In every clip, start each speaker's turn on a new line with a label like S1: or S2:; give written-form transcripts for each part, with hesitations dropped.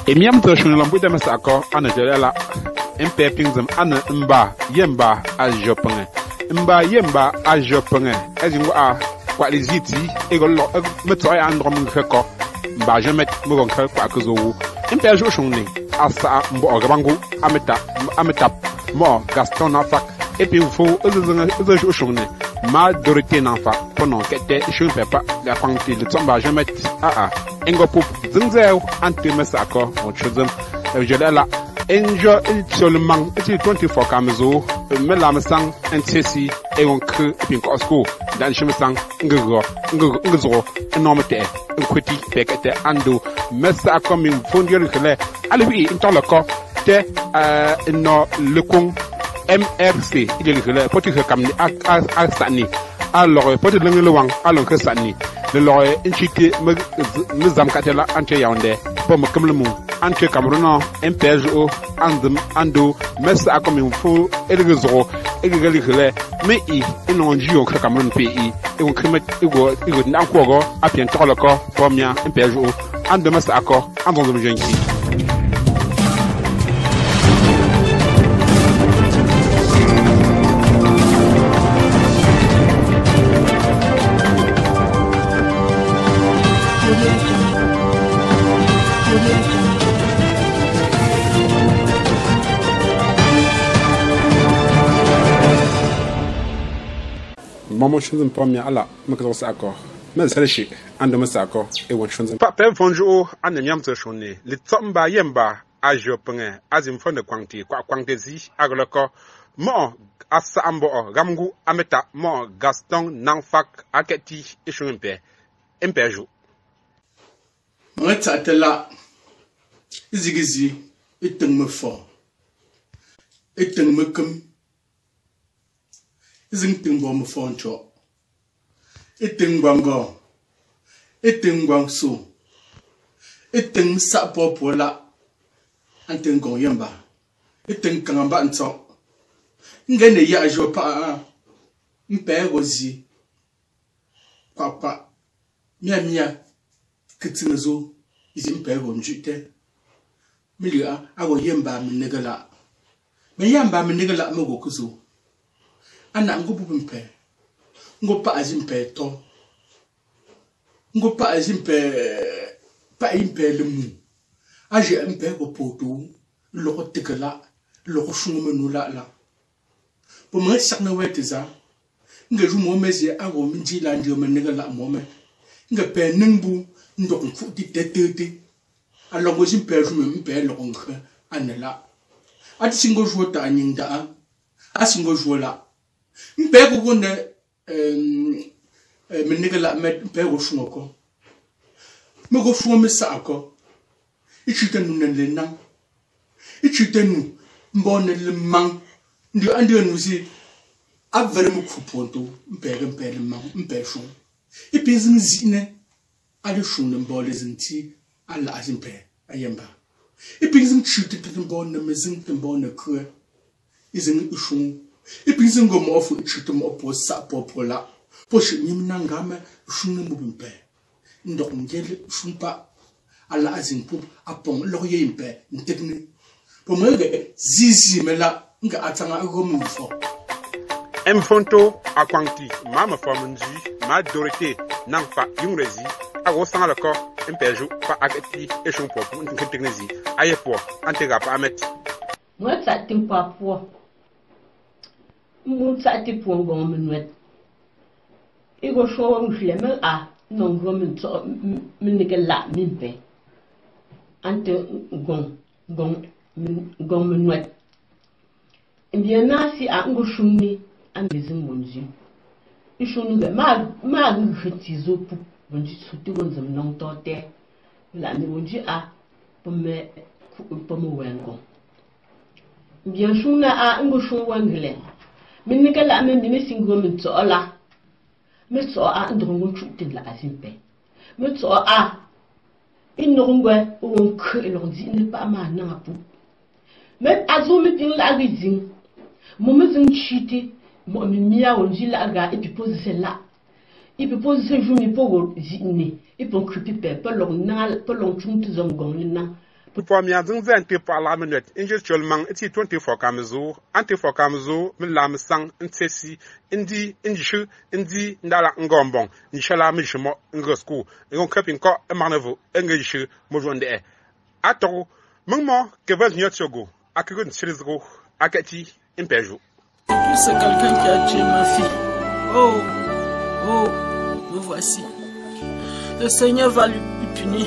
S1: Emiam to shun lambu da masako ana jalala impe pingzam ana mba yemba a jopenge mba yemba a jopenge ezingo a kwa liziti egolo meto ya androm ngeko mba jemet mugon kal kwa kuzo impe jo shunni asa mbo ogabangu ameta mo Gaston Nafak et puis faut jo shunni ma dorite nafa pono kete shun pepa la kwangti le tomba jemet Engo Poup Zingzeo Ante Masako on chozum Jalala Enjo seulement 24 Kamazo Melamsang NTC et on crée Pinko School dans Chemisang Ngzo énormité un petit pekete ando Masako min fondier le alibi dans le corps te no le con MRC il est le petit comme à Sani alors petit le wang alors que Sani le lawyer inchité me zamkatela ante yaonde pour me kamlemu ante Cameroun MPGO andum ando messa akomi fo elgezo egegalikele me I inonjio ka Cameroun pays e on krimet ego nankogo apien toloko pomia MPGO ando messa akor andon de jenki Maman chose pas bien à la me commence d'accord mais c'est le chic ando me sako et one chose pas pe fonjo anemiam te shone le tsamba yemba a jopenge azim fonde kwangti kwa kwangtezi agloko mo asa ambo gamgu ameta mo Gaston Nafak aketi e shonpe empejo
S2: moi tatela izigizi eteng me fo eteng me kum Isn't bomb phone chop. Eating bango. Eating bang so. Eating sap popola. And then go yamba. Eating kangamba and so. Then the ya jo pa. Mpegozi. Papa. Mia. Kitinazo. Is impego njute. Milia, I will yamba minigala. Me yamba minigala mogokuzo. Ana ngubu mpe ngopa azimpe to ngopa azimpe pa impe lemu aje mpe ko poto lo tikala lo shungu la po mo sakna weteza nge jumo mezi ago minji la ndio menegala mome nge pe ningbu ndok fu di tetete alo go zimpe jumo mpe lo ngwe anela ati singo jota anyinda asingo jola Mpego gonde menigala mpego shungoko mego fume sako ichitenu nenlena ichitenu mbone le mang ndio andio nusi avere mukuponto mpele mang mpesho ipizin zine ali shunne mbole zinti ala azimpe ayemba ipizin chitete mbone mezin mbone kwe izin ushun Ipinzi ngomo ofu chitum opo sa popola. Poshi nyimnangame shunne mubimpe. Ndok ngele shumpa ala azimpu apong loye impe ntekni. Pomege zizi mela nga atanga agomufo.
S1: Mfonto akwangti mama fomunji ma dorite nangfa yungrezi ago sangalako mpeju pa ageti eshumpo nteknezi ayepo antega pa amet.
S3: Moi ça timpa po. Moussa ti pour bon menuet. Ego show mfleme a non gomen to minigela mimpe. Ante gon menuet. Indiana si a ngoshuni amezin monji. Ishunu be ma ngitizo pu monji suti gonzam non tote. La mi monji a pomme wengo. Bien shuna a ngoshun wangle. Minigala amen dime singo minto ola. Meto a ndrongo chutin la azimpe. Meto a inongwe onk elondi ne pa ma na pu. Met azo metin la rizin. Momezin chiti Moi, mia on dit là, gars, et puis pose celle-là. Il peut poser ce jour, mais pour ziner. Il peut occuper, pas l'on pas l'on tune tous hommes gong,
S1: Pour m'y adresser un peu par la minute, injectuellement, et 24 Kamzo, Antifo Kamzo, Milam Sang, Ntesi, Indi, Indishu, Indi, Ndala Ngombon, Nishala Mishmo, Ngosku, et on crêpe encore un marneveau, Englishu, Mojonde. Attends, Mungmo, que va venir Tiogo, Akun Chilisgo, Akati, Impejo.
S4: C'est quelqu'un qui a tué ma fille. Oh, me voici. Le Seigneur va lui punir.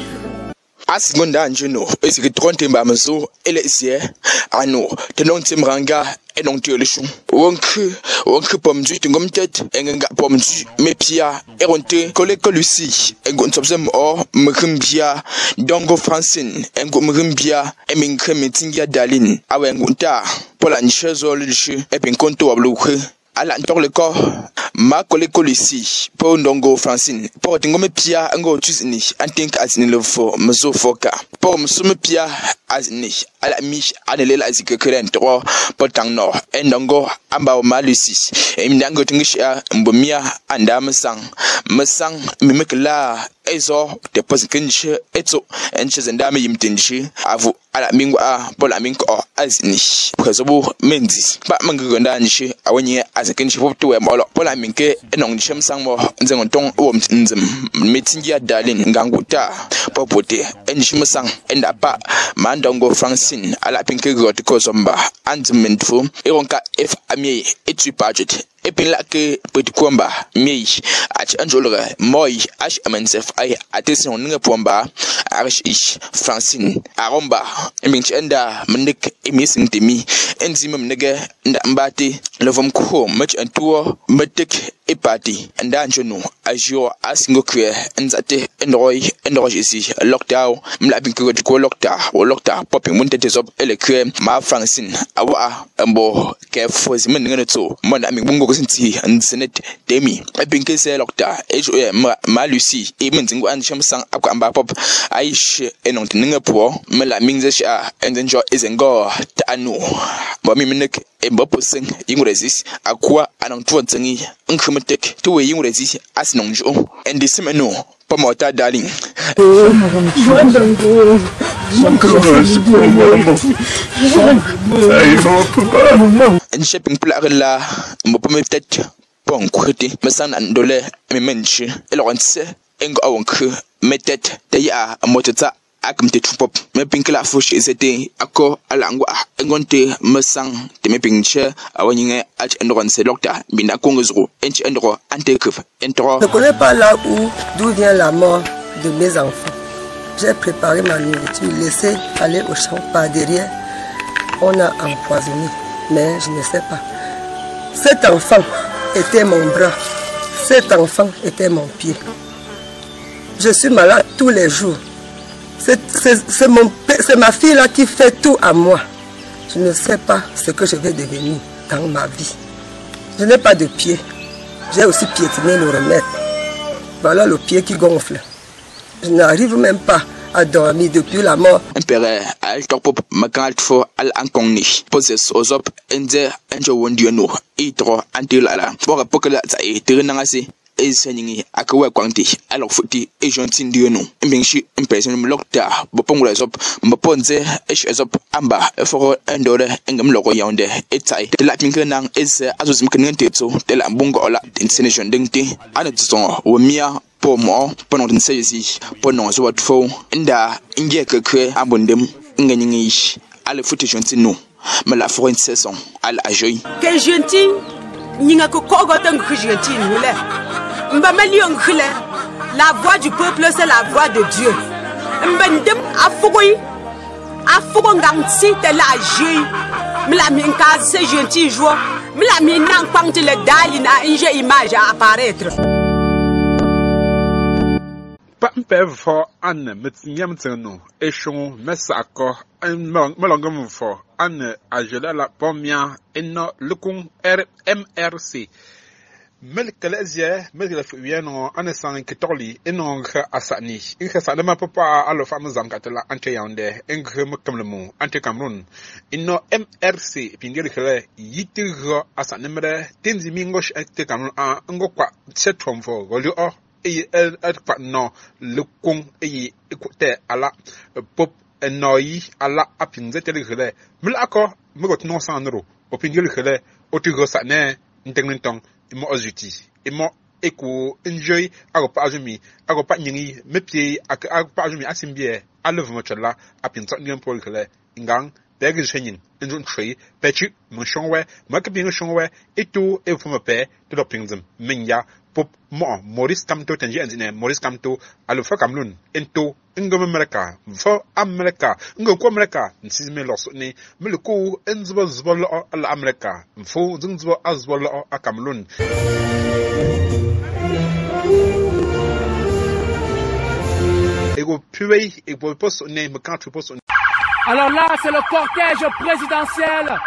S5: Asgunda Anjuno, is it 20 Bamazo, Elesia, Ano, the non Timranga, and on Tulish. Wonk Pomju to Gumtet, and got Pomju, Mepia, Eronte, Coleco Lucy, and Gonsobsem or Mkumbia, Dongo Francine, and Gumumbia, and Minkremitinga Dalin, Awengunta, Polanches or Lish, Epping Conto of Luke. Ala le corps, ma collègue ici, pour Ndongo Francine, pour Tingome Pia, Ango Tusni, Antink as in love for Mazo Foka, pour Musume Pia as niche, à la miche, à l'éla as que current, pour Tangno, Ndongo, Amba Malusis, et Mdango Tingisha, Mbomia, Andam Masang, Mimekla, Ezo, the Posikinch, Etso, and Chazandame Yimtinchi, Avu, Ala Mingua, Polamink or as niche, Presobo Menzies, but Mangandanchi, a 1 year as a kinship to a molo, Polaminke, and on Shem Sangmo, and Zangon Worms in them, Metingia Darlin, Ganguta, Popote, and Shimasang, and Apa, Mandongo Francine, Ala Pinke got Kosomba, and Mentful, Eronka F. Ame, Etri Paget. Epilake Petikwamba, Mei, Ach Angela, Moi, Ash Amensef, I, Attention Ningapomba, Arish Ish, Francine, Aromba, Eminchenda, Manik, Emissing to me, Enzimum Nigger, Ndambati, Lovom Kuho, much and tour, Metik, a party, and Danjono, as you are asking a queer, and Zate, and Roy, and Rogesi, locked out, Mlapping to go locked out, or locked out, popping winter up, Elecre, Ma Francine, Awa, Ambo, care for his minute, Mon Mungo. And Senate Demi, I think it's a doctor, Malusi, even in one Shamsang Akamba Pop, Aish, and on Ningapore, Mela Mingzesha, and enjoy is and go, Tanu, Bominik, a Bopusing, Ingresis, Aqua, and on Twantangi, Uncrimatic, 2 Ingresis, as Nonjo, and the Semeno, Pomota darling. And shipping Plarilla, Mopometet, Ponquity, Massan and Dole, Menchi, Elonce, Eng Onk, Metet, they are a motota, Acum Pop, Mapping Clafush is a day, Ako, Alangua, Engonte, Massang, the mapping chair, a winning at Endron, doctor, Binakongo, Ench Endro, Antecuf, Entro.
S6: Je ne connais pas là où, d'où vient la mort de mes enfants. J'ai préparé ma nourriture, laissé aller au champ par derrière. On a empoisonné, mais je ne sais pas. Cet enfant était mon bras, cet enfant était mon pied. Je suis malade tous les jours. C'est ma fille là qui fait tout à moi. Je ne sais pas ce que je vais devenir dans ma vie. Je n'ai pas de pied. J'ai aussi piétiné le remède. Voilà le pied qui gonfle. Je n'arrive même pas à dormir depuis la mort.
S5: Impere, I'll top up Macalt for Al Anconi, possess Ozop, and there, and your one no, Etro, until Allah, for a pocket at a Tirinasi, is sending a Kawa Quanti, Alo Footy, Asian Tindiano, and being she impressing locked up, Bopong up, Maponze, Ash up, Amba, for and order, and Gamlogo yonder, it's I, the Latin Canang is as was Mcanente, so the Lambungo insinuation dinty, and it's on, Wamia. Pour moi, pendant une saisie, pendant ce wat faux, inda, india que crée abondem, inganish, à le foutre gentil nous, mais la forêt saison, à la joie.
S7: Que gentil, n'y a que cogoton que gentil, nous l'est. M'bamelion crélé, la voix du peuple, c'est la voix de Dieu. M'bendem a fougon ganti, t'es la joie. M'la minka, c'est gentil joie. M'la minang pante le dalina, inge image à apparaître.
S1: Pampev for Anne, Mitzniamteno, Eshon, Messako, and Molongum for Anne, Ajela Pomia, and no looking MRC. Melkelezie, Melkelefueno, Anesan Kitoli, Enong Asani, Incasadama Papa, Alofam Zamkatela, Ante Yande, Engrim Kamlemu, Ante Cameroon, Inno MRC, Pindiricale, Yitigo Asanemre, Tenzi Mingosh Ete Cameroon, Ngokwa, Setromfo, Golio, no, Lukung, Equate, Ala, Pop, Noi, Ala, Apinzetelicale, Milako, Mugot no Sandro, Opindiricale, Otigo Sane, Internetong. Imo azuti imo eko enjoy agopa azumi agopa nyingi mepie agopa azumi asimbie alevu mochela apinta ngem polkele ngang bege shenyin enjon tree pechi moshonwe makabingo shonwe etu efumape de dopingzem menya pop mo Maurice Kamto tenje enzine Maurice Kamto alufa Cameroon ento ngom America fo America ngom America nsizime loso ni meluko enzuba zuba lo ala America mfo zunzuba azwa lo a Cameroon.
S8: Alors là, c'est le cortège présidentiel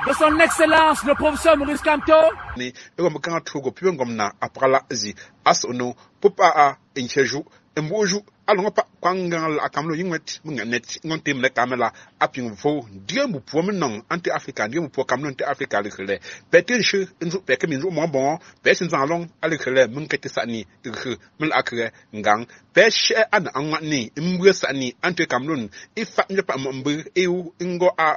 S8: de son excellence, le professeur Maurice Kamto.
S1: Alors pas kwanga la kamlo yingwet munganet ngontem le kamela aping vo diemu po menon anti africa diemu po kamlo anti africa le kele petin che nzu peke minzu mo bon pesin zalong ale kele munkete sani ge mul akre ngang peshe an anwani mbwe sani anti kamlo ifa nyepa mbe eu ngo a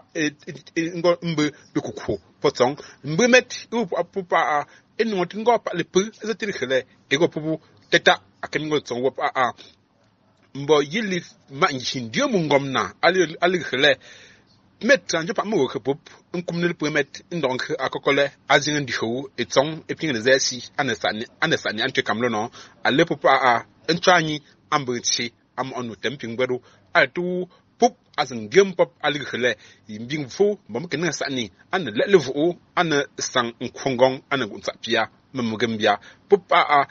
S1: ngo mbe dukuku potong mbe met u popa enwot ngo pa le pu ezeti kele ego pubu teta akengo tsongo pa mbo yili ma nchin dio mungom na ali khele met anje pa mo khopop nkumne le met ndonk akokole azin ndi ho etong epin le zesi anesani ante kamlo no ale popa a ntwanyi ambuchi am onu temping gberu atu pop azin gem pop ali khele yimbing fo mbom kena sani an le levu an sang nkongong an gutsapia memugambia popa a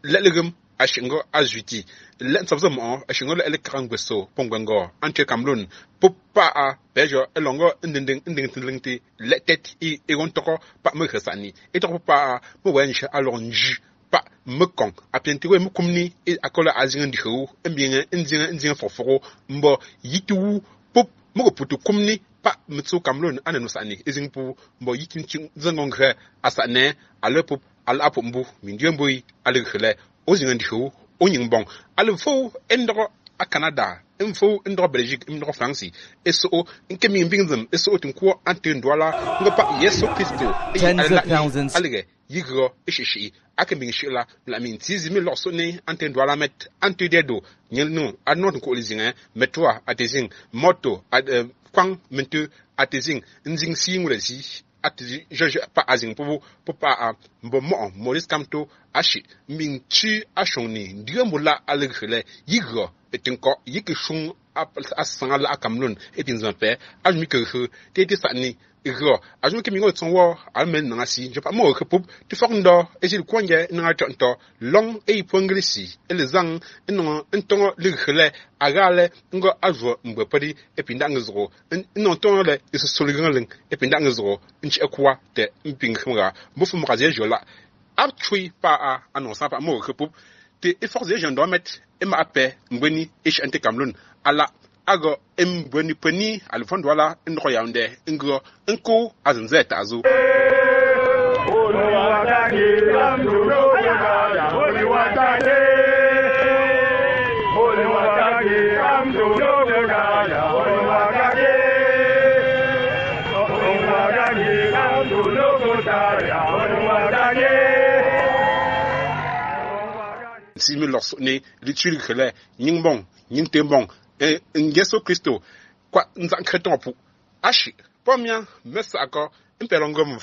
S1: lelegum ashingo azuti lensabzamo ashingo elekangweso pongwango ante Cameroon popa a bejo elongo nding letet I egontoko pa mekhasani etoko pa mo wensha alonji pa mekong apientiwe mukumni akola azingandi ho embinga ndinga foforo mbo yitu pop mo putu kumni pa mtso Cameroon ananusani ezingpu mbo yitin zangongre asane alepop alapombu mindiemboi alekhele ozingandi ho onyingbong alfo endro a Canada info endro Belgique endro France eso nkemi mbingzem eso tinko antendwala ngopa Yesu Kristo alige yigro ishishi akemi shila la mintizi mi loso ne antendwala met antededo nyelno anot ko lizinga metwa atezing moto kwang mentu atezing nzing singulesi ati je pa azing popa a mbomo Maurice Kamto ashi minchi ashoni ndiamula alegrele yigo etinko yikishun asangala akamlun etinzampe ajmikehu tete sani igro ajmike mingo tsonwo almen nangasi je pa mo khopop ti fokndo esil kwanje nga tonto long e ponglisi elezang eno ntongo ligrele agale ngo azo mbepadi epinda ngezro eno tongo le is soliganling epinda ngezro nchi ekwa te mpingkhmra mbofu mkaze jola aptui pa a annonça pa mo khopop te efforce des gens domet ema ape mbweni ish ante Cameroon ala ago mbweni peni alfondo wala ndo yaunde ngo nko azinzeta azu simi los ne rituel khele nyingbong nyintembong Yesu Kristo kwa nzanketon pu ashi pomia mesako impelongom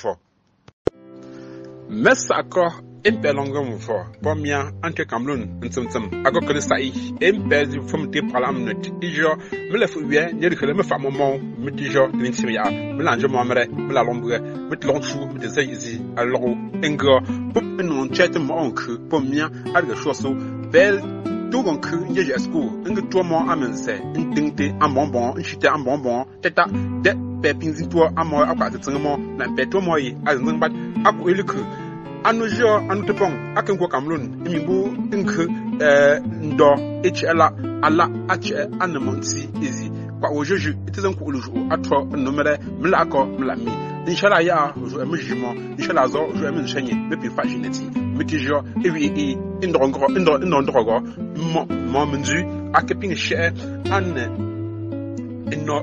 S1: fo pomia ante Cameroon ntsumtsum akokole sai empezi fomte parliament ijo melefu wie nyeri khele mefa momon mitijo linsimia melanjo momre melalombre metlonchu metezaizi aloro engo pop non chete monku pomia alga choso bel tout que yeje esco nge to mo amense ndingte ambonbon nchite ambonbon teta de pepinzi to amo akwa tsengo na peto mo yi azngbat aku eliku Anujo Antupong Akenko Cameroon Imibu Ink Ndo HLA ala ache anamonti easy kwa ojoju itizan ku uluju atro nomere mlako mlami inshallah ya ojo emjimo inshallah zo ojo emshenye mepi fashineti metijo ewi indrongo mo mendu akeping she an ino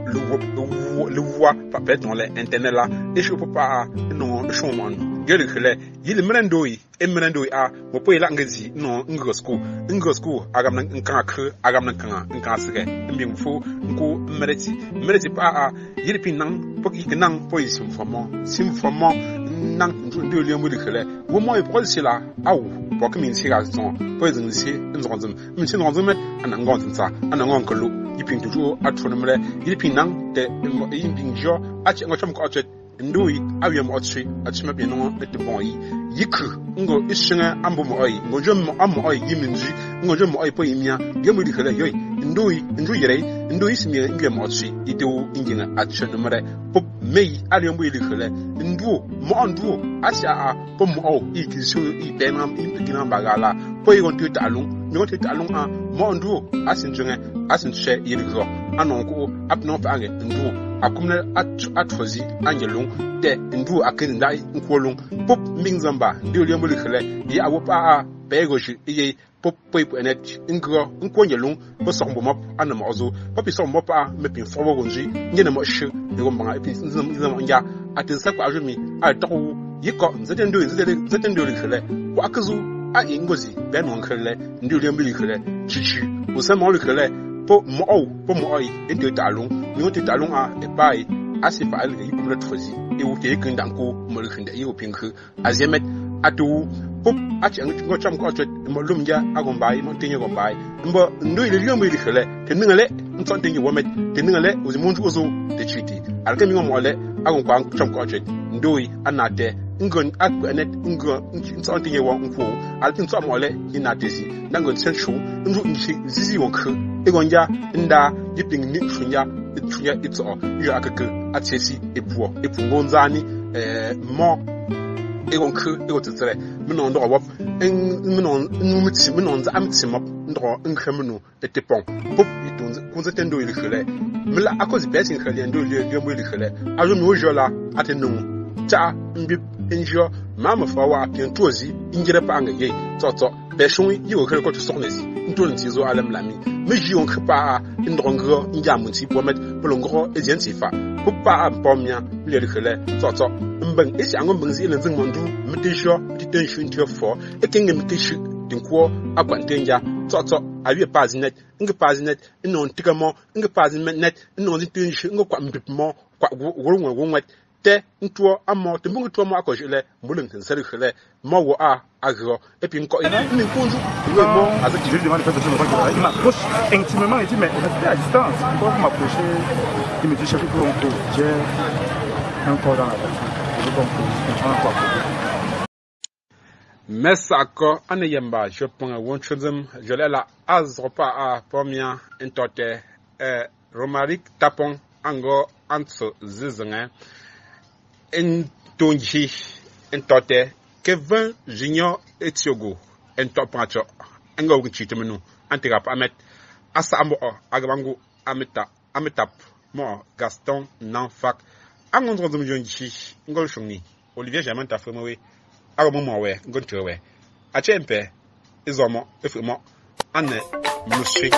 S1: le voix pas dans les internet là et je peux pas non chouman gele khele yile mrendoi emrendoi a mo po ila ngazi no ngosku agam nan kan kan sege mbi mfu nko mereti pa a yile pin nan poki nan po isim fomo nan ndo le mo de khele wo mo e prol sila awu po kmin sira zon po ezin si nzonzum min sin nzonzum an ngon tsa an ngon kolo yipin toujours atronomre yipin nan de yimpin jo achi ngocham ko achet ndui awiem otri achima bi no de bon yi yiku ngo ishinga ambo mo oyi ngojo mo am oyi yiminji ngojo mo oyi po yimia gemu di khala yoy ndui nju yere ndui simie ngem otri idewo ingina atronomre pop mei aliombo yi khala nduo mo nduo acha a po mo o ikisu ibenam impigina bagala po yigon tu talung nyo te talung a mo nduo asinche yirigo anonko apno pa ange nduo akumne atfozi angelung de ndu akin dai nkolung pop mingzamba ndu liambo likhle ya awopa a begoshi ye pop pop enet ngro nkongelung bo sombo mop anama ozo pop sombo pa mepin fowo gonji ngene mo shu de gombanga epi nzam anja atinsa kwa ajumi a tawo yiko nzete ndu likhle kwa akazu a ingozi benon khle ndu liambo likhle chichi usama likhle po mo oi ente talung mi wote talung a e bai asifa al yi kumra tfozi e wote kin danko mo lukhinda yi opink azemet atu pop achi ngo cham ko achet mo lumja agombai mo tinye gombai mbo ndo ile liyo mo ile khale teningale ntson tinye womet teningale ozimunju ozo de chiti alke mi mo le agon kwa cham ko achet ndoi anate ngon akbenet ntson tinye wo nko alke ntson mo le inatezi nangon senshu ndu nchi zizi wonk egonja nda yiping ni chunya itso yo akake atesi epungo nzani mo egonk egotsere mino ndo wop mino numiti mino nza amtimo ndo nkhemno etepon pop itunze kunzete ndo ilikhle mila akozi besin khale ndo liyo ilikhle ajo mi ojola atenu ta mbi enjo mama fawa apientozi ingire pa anga ye toto beshon yiwo khale ko to sonesi ntoni tizo alam lami meji on khpa ndrongo njamunti pomet polongro ezientifa pupa ampomia le khale toto mbeng esi ango mbengzi ile nzing mondu mtisho titenshu ntio ekenge mtishu tinkwo akwantenja toto awie pazinet nge pazinet ino ntikamo nge pazinet ino ntenshu nge kwa mbipmo kwa wonwet te ntuo amo tembungu tuo mo akojile mbulung nsari khale mo wo agro et puis encore une conjoint bon avec je lui demande de faire il m'approche intimement et dit mais on était à distance pourquoi vous m'approchez il me dit chef pour un coup j'ai un corps dans la voiture je comprends quoi Mesako anayemba je prends wonchuzum je l'ai la azropa a pomia entote Romaric tapon ango antso zizanga en tonji entote Kevin Junior Etiogo en top match engo wichite menu antirap amet asa ambo agabango ametap mo Gaston Nanfak angondro zum jonji ngol shoni Olivier Germain ta fremowe agomo we ngontrowe achempe izomo efremo ane mushi